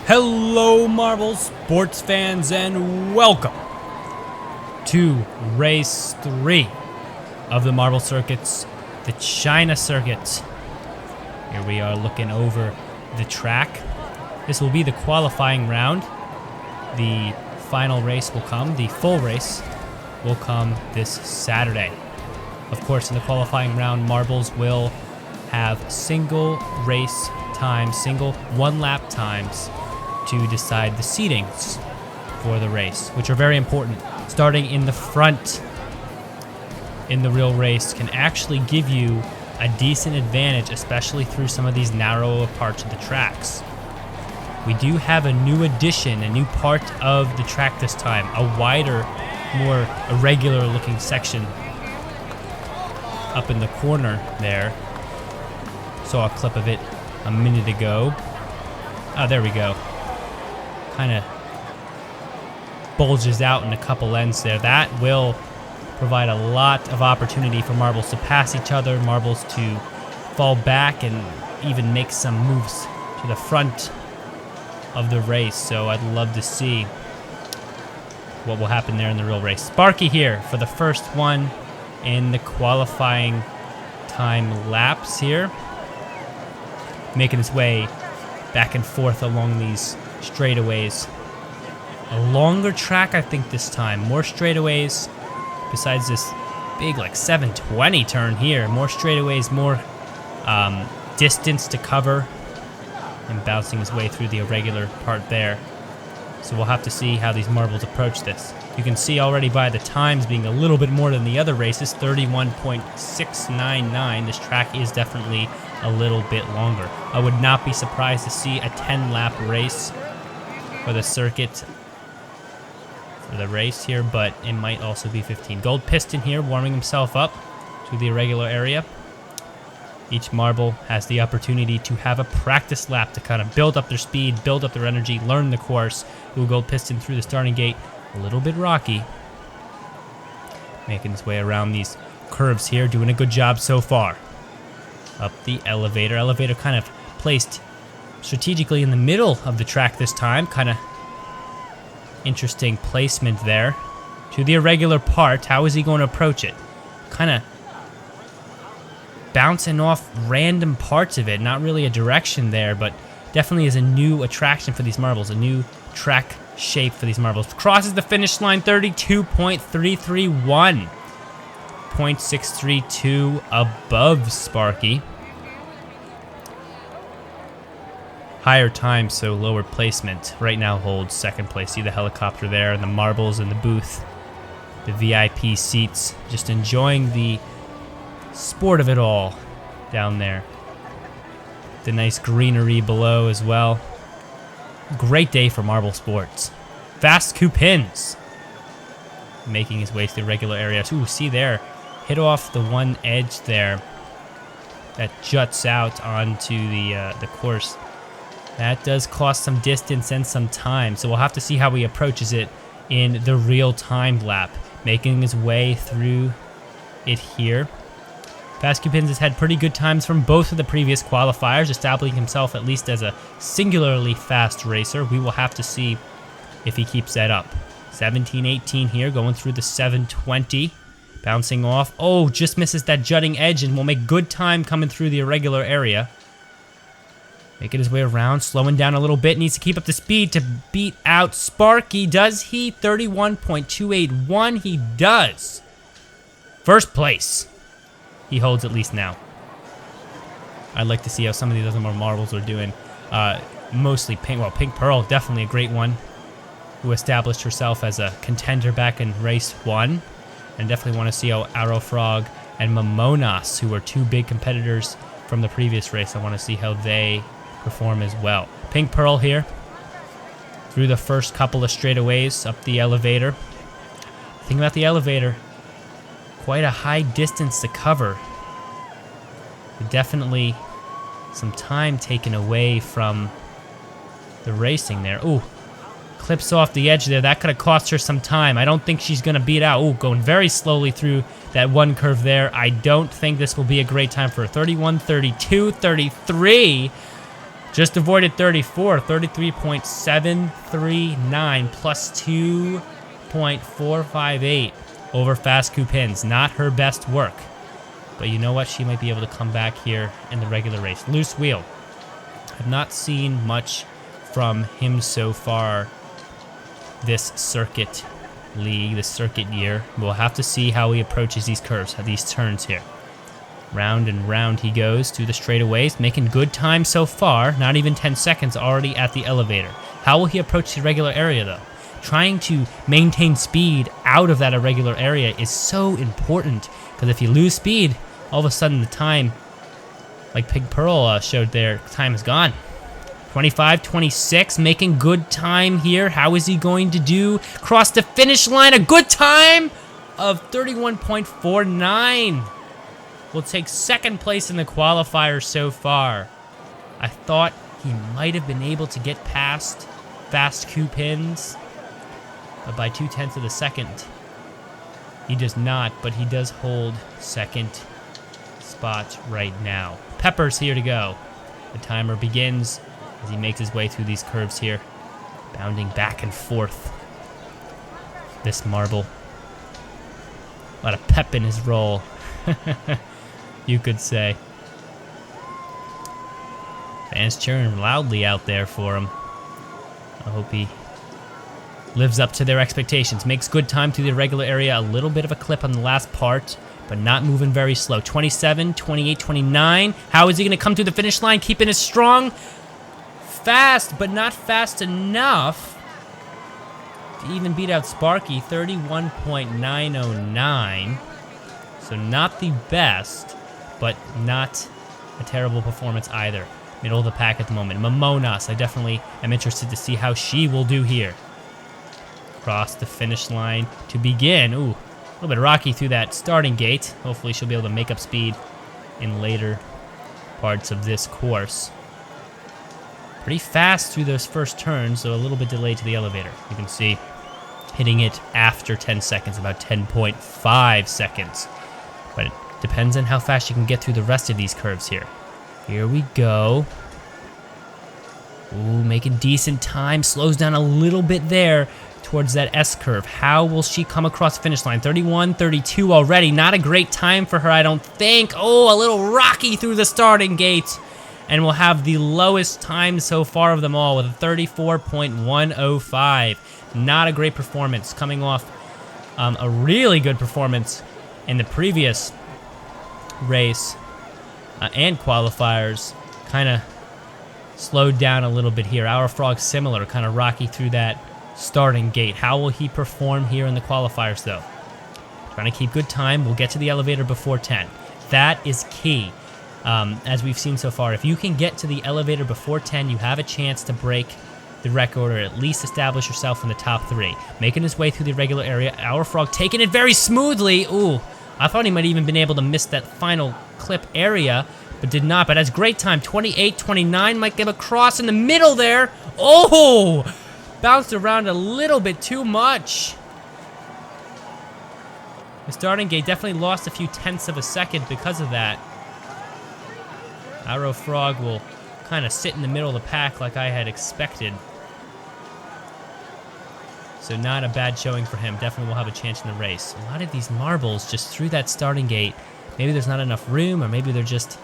Hello, Marble sports fans, and welcome to race 3 of the Marble Circuits, the China Circuit. Here we are looking over the track. This will be the qualifying round. The final race will come, the full race will come this Saturday. Of course, in the qualifying round, marbles will have single race times, single one-lap times to decide the seedings for the race, which are very important. Starting in the front in the real race can actually give you a decent advantage, especially through some of these narrower parts of the tracks. We do have a new addition, a new part of the track this time, a wider, more irregular looking section up in the corner there. Saw a clip of it a minute ago. Oh, there we go. Kind of bulges out in a couple ends there. That will provide a lot of opportunity for marbles to pass each other, marbles to fall back, and even make some moves to the front of the race. So I'd love to see what will happen there in the real race. Sparky here for the first one in the qualifying time laps here, making his way back and forth along these straightaways. A longer track, I think, this time. More straightaways besides this big, like, 720 turn here. More straightaways, more distance to cover, and bouncing his way through the irregular part there. So we'll have to see how these marbles approach this. You can see already by the times being a little bit more than the other races, 31.699. This track is definitely a little bit longer. I would not be surprised to see a 10-lap race for the circuit for the race here, but it might also be 15. Gold Piston here warming himself up to the irregular area. Each marble has the opportunity to have a practice lap to kind of build up their speed, build up their energy, learn the course. Ooh, Gold Piston through the starting gate, a little bit rocky. Making his way around these curves here, doing a good job so far. Up the elevator. Elevator kind of placed strategically in the middle of the track this time. Kind of interesting placement there. To the irregular part, how is he going to approach it? Kind of bouncing off random parts of it. Not really a direction there, but definitely is a new attraction for these marbles, a new track shape for these marbles. Crosses the finish line, 32.331. 0.632 above Sparky. Higher time, so lower placement. Right now holds second place. See the helicopter there and the marbles in the booth. The VIP seats. Just enjoying the sport of it all down there. The nice greenery below as well. Great day for marble sports. Fast Coupins making his way to the regular area. Ooh, see there. Hit off the one edge there that juts out onto the course. That does cost some distance and some time, so we'll have to see how he approaches it in the real time lap. Making his way through it here. Fast Coupins has had pretty good times from both of the previous qualifiers, establishing himself at least as a singularly fast racer. We will have to see if he keeps that up. 17-18 here, going through the 720. Bouncing off. Oh, just misses that jutting edge and will make good time coming through the irregular area. Making his way around, slowing down a little bit. Needs to keep up the speed to beat out Sparky. Does he? 31.281. He does. First place. He holds at least now. I'd like to see how some of these other more marbles are doing. Mostly Pink. Well, Pink Pearl, definitely a great one, who established herself as a contender back in race 1. And definitely want to see how Arrow Frog and Momonas, who were two big competitors from the previous race, I want to see how they perform as well. Pink Pearl here, through the first couple of straightaways up the elevator. Think about the elevator. Quite a high distance to cover. Definitely some time taken away from the racing there. Ooh. Clips off the edge there. That could have cost her some time. I don't think she's going to beat out. Ooh, going very slowly through that one curve there. I don't think this will be a great time for her. 31, 32, 33. Just avoided 34, 33.739 plus 2.458 over fast coup pins. Not her best work. But you know what? She might be able to come back here in the regular race. Loose wheel. I've not seen much from him so far this circuit league, this circuit year. We'll have to see how he approaches these curves, these turns here. Round and round he goes through the straightaways, making good time so far. Not even 10 seconds already at the elevator. How will he approach the irregular area though? Trying to maintain speed out of that irregular area is so important, because if you lose speed, all of a sudden the time, like Pig Pearl showed there, time is gone. 25-26, making good time here. How is he going to do? Cross the finish line, a good time of 31.49. Will take second place in the qualifiers so far. I thought he might have been able to get past fast coup pins, but by 0.2 of a second, he does not, but he does hold second spot right now. Pepper's here to go. The timer begins as he makes his way through these curves here, bounding back and forth. This marble. A lot of pep in his roll, you could say. Fans cheering loudly out there for him. I hope he lives up to their expectations. Makes good time through the irregular area. A little bit of a clip on the last part, but not moving very slow. 27, 28, 29. How is he going to come through the finish line? Keeping it strong. Fast, but not fast enough to even beat out Sparky. 31.909. So not the best, but not a terrible performance either. Middle of the pack at the moment. Momonas, I definitely am interested to see how she will do here. Cross the finish line to begin. Ooh, a little bit rocky through that starting gate. Hopefully she'll be able to make up speed in later parts of this course. Pretty fast through those first turns, so a little bit delayed to the elevator. You can see hitting it after 10 seconds, about 10.5 seconds. But it depends on how fast you can get through the rest of these curves here. Here we go. Ooh, making decent time. Slows down a little bit there towards that S curve. How will she come across the finish line? 31, 32 already. Not a great time for her, I don't think. Oh, a little rocky through the starting gate. And we'll have the lowest time so far of them all with a 34.105. Not a great performance, coming off a really good performance in the previous race and qualifiers. Kind of slowed down a little bit here. Our Frog similar, kind of rocky through that starting gate. How will he perform here in the qualifiers though? Trying to keep good time. We'll get to the elevator before 10. That is key. As we've seen so far, if you can get to the elevator before 10, you have a chance to break the record or at least establish yourself in the top 3. Making his way through the regular area. Our Frog taking it very smoothly. Ooh, I thought he might even been able to miss that final clip area, but did not. But that's great time. 28, 29, might get across in the middle there. Oh, bounced around a little bit too much. The starting gate definitely lost a few tenths of a second because of that. Arrow Frog will kind of sit in the middle of the pack like I had expected. So not a bad showing for him. Definitely will have a chance in the race. A lot of these marbles just through that starting gate. Maybe there's not enough room, or maybe they're just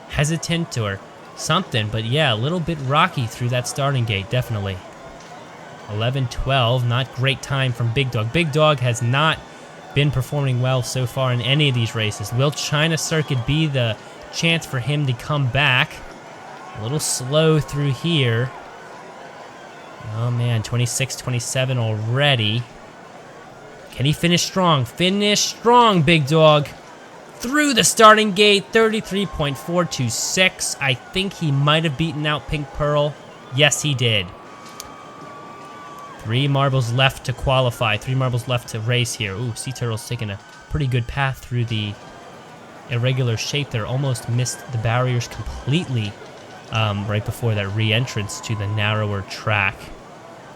hesitant or something. But yeah, a little bit rocky through that starting gate, definitely. 11-12, not great time from Big Dog. Big Dog has not been performing well so far in any of these races. Will China Circuit be the chance for him to come back? A little slow through here. Oh man, 26-27 already. Can he finish strong? Finish strong, Big Dog. Through the starting gate, 33.426. I think he might have beaten out Pink Pearl. Yes, he did. 3 marbles left to qualify. 3 marbles left to race here. Ooh, Sea Turtle's taking a pretty good path through the irregular shape there. Almost missed the barriers completely right before that re-entrance to the narrower track.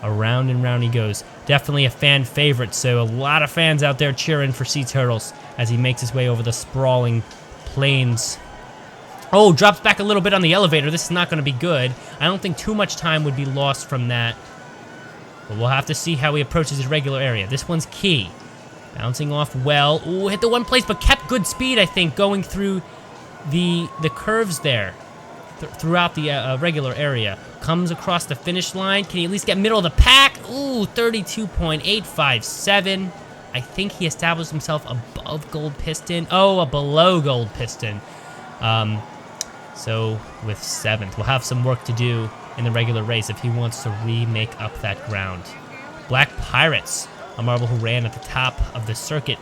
Around and round he goes. Definitely a fan favorite, so a lot of fans out there cheering for Sea Turtles as he makes his way over the sprawling plains Oh, drops back a little bit on the elevator. This is not going to be good. I don't think too much time would be lost from that. But we'll have to see how he approaches his regular area. This one's key. Bouncing off well. Ooh, hit the one place, but kept good speed, I think, going through the curves there. Throughout the regular area. Comes across the finish line. Can he at least get middle of the pack? Ooh, 32.857. I think he established himself above gold piston. Oh, a below gold piston. So with 7th, we'll have some work to do in the regular race if he wants to remake up that ground. Black Pirates, a marble who ran at the top of the circuit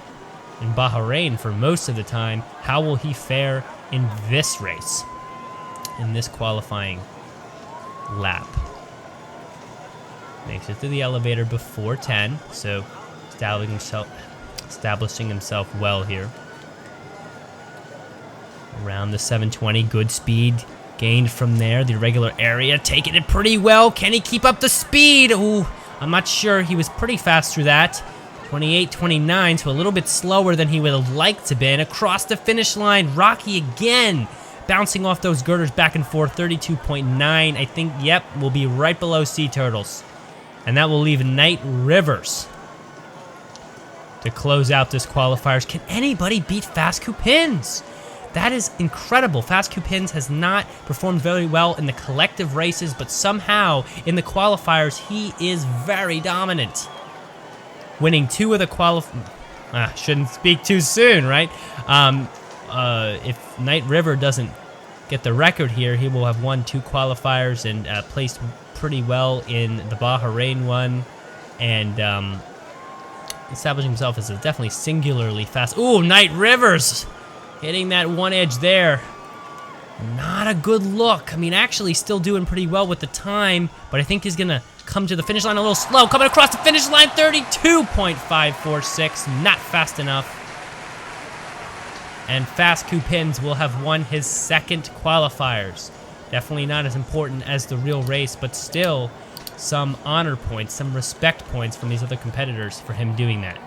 in Bahrain for most of the time. How will he fare in this race? In this qualifying lap. Makes it to the elevator before 10, so establishing himself well here. Around the 720, good speed gained from there. The irregular area, taking it pretty well. Can he keep up the speed? Ooh, I'm not sure. He was pretty fast through that. 28, 29, so a little bit slower than he would have liked to been. Across the finish line, Rocky again. Bouncing off those girders back and forth, 32.9. I think, yep, we'll be right below Sea Turtles. And that will leave Knight Rivers to close out this qualifiers. Can anybody beat Fast Coupins? That is incredible. Fast Coupins has not performed very well in the collective races, but somehow in the qualifiers, he is very dominant. Winning 2 of the shouldn't speak too soon, right? If Knight River doesn't get the record here, he will have won 2 qualifiers and placed pretty well in the Bahrain one, and establishing himself as a definitely singularly fast. Ooh, Knight Rivers hitting that one edge there. Not a good look. I mean, actually still doing pretty well with the time, but I think he's gonna come to the finish line a little slow. Coming across the finish line, 32.546, not fast enough. And Fast Coupins will have won his 2nd qualifiers. Definitely not as important as the real race, but still some honor points, some respect points from these other competitors for him doing that.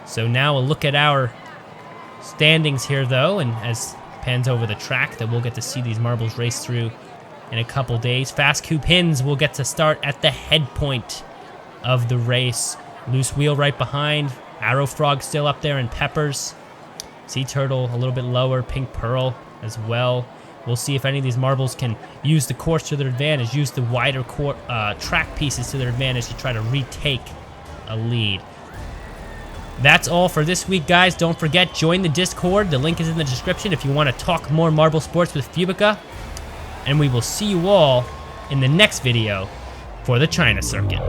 So now a look at our standings here, though, and as pans over the track that we'll get to see these marbles race through in a couple days. Fast Coupins will get to start at the head point of the race. Loose Wheel right behind. Arrow Frog still up there, and Peppers. Sea Turtle a little bit lower, Pink Pearl as well. We'll see if any of these marbles can use the course to their advantage, use the wider track pieces to their advantage to try to retake a lead. That's all for this week, guys. Don't forget, join the Discord. The link is in the description if you want to talk more marble sports with Fubeca. And we will see you all in the next video for the China Circuit.